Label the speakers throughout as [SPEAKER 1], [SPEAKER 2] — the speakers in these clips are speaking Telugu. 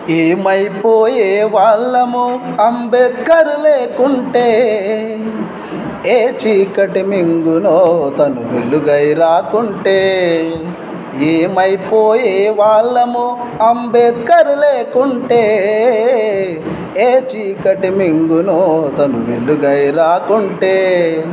[SPEAKER 1] ఏమైపోయే వాళ్ళము అంబేద్కర్ లేకుంటే, ఏ చీకటి మింగునో తను వెలుగై రాకుంటే. ఏమైపోయే వాళ్ళము అంబేద్కర్ లేకుంటే, ఏ చీకటి మింగునో తను వెలుగై రాకుంటే.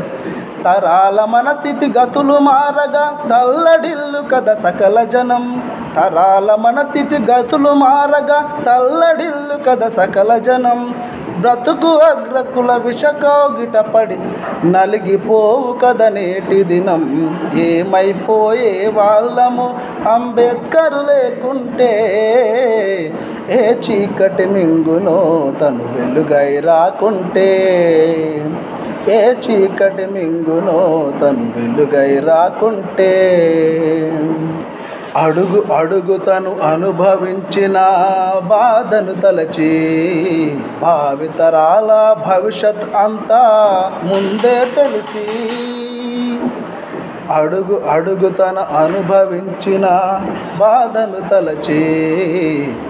[SPEAKER 1] తరాల మన స్థితి గతులు మారగా తల్లడిల్లు కథ సకల జనం. తరాల మన స్థితి గతులు మారగా తల్లడిల్లు కథ సకల జనం. బ్రతుకు అగ్రకుల విషకౌగిట పడి నలిగిపోవు కథ నేటి దినం. ఏమైపోయే వాళ్ళము అంబేద్కర్ లేకుంటే, ఏ చీకటి మింగునో తను వెలుగై రాకుంటే. ఏ చీకటి మింగునో తను వెలుగై రాకుంటే. అడుగు అడుగు తను అనుభవించిన బాధను తలచి, భావితరాల భవిష్యత్ అంతా ముందే తెలిసి. అడుగు అడుగు తను అనుభవించిన బాధను తలచి,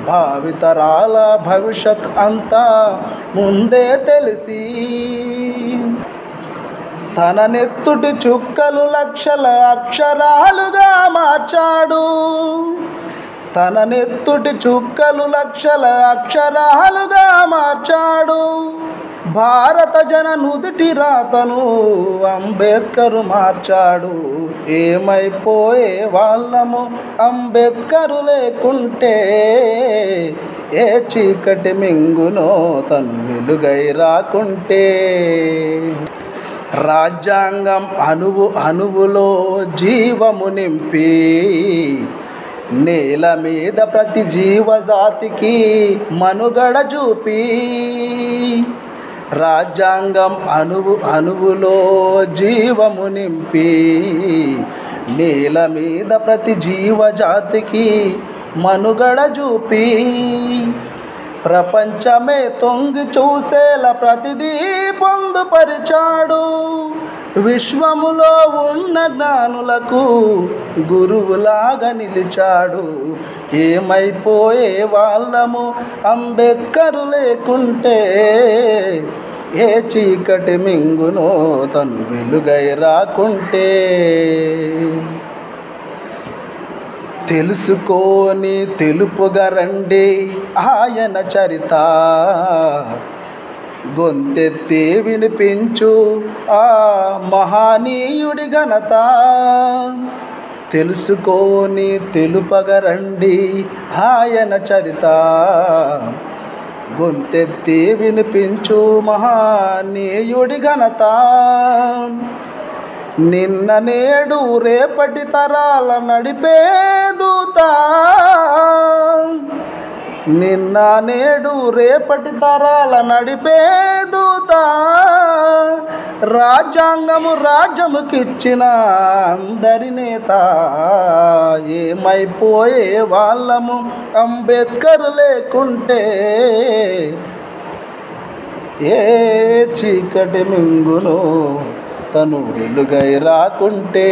[SPEAKER 1] భావితరాల భవిష్యత్ అంతా ముందే తెలిసి. తన నెత్తుటి చుక్కలు లక్షల అక్షరాలుగా మార్చాడు. తన నెత్తుటి చుక్కలు లక్షల అక్షరాలుగా మార్చాడు. భారత జన నుదుటి రాతను అంబేద్కర్ మార్చాడు. ఏమైపోయే వాళ్ళము అంబేద్కర్ లేకుంటే, ఏ చీకటి మింగునో తను వెలుగై రాకుంటే. రాజ్యాంగం అణువు అణువులో జీవము నింపి, నేల మీద ప్రతి జీవజాతికి మనుగడ చూపి. రాజ్యాంగం అణువు అణువులో జీవము నింపి, నేల మీద ప్రతి జీవజాతికి మనుగడ చూపి. ప్రపంచమే తొంగి చూసేలా ప్రతిదీ పొందుపరిచాడు. విశ్వములో ఉన్న జ్ఞానులకు గురువులాగా నిలిచాడు. ఏమైపోయే వాళ్ళము అంబేద్కర్ లేకుంటే, ఏ చీకటి మింగునో తను వెలుగై రాకుంటే. తెలుసుకొని తెలుపుగా రండి ఆయన చరిత, గొంతెత్తి వినిపించు ఆ మహానీయుడి ఘనత. తెలుసుకొని తెలుపగా రండి ఆయన చరిత, గొంతెత్తి వినిపించు మహానీయుడి ఘనత. నిన్న నేడు రేపటి తరాల నడిపే దూత. నిన్న నేడు రేపటి తరాల నడిపే దూత. రాజ్యాంగము రాజ్యముకిచ్చిన అందరి నేత. ఏమైపోయే వాళ్ళము అంబేద్కర్ లేకుంటే, ఏ చీకటి మింగునో తను వెలుగై రాకుంటే.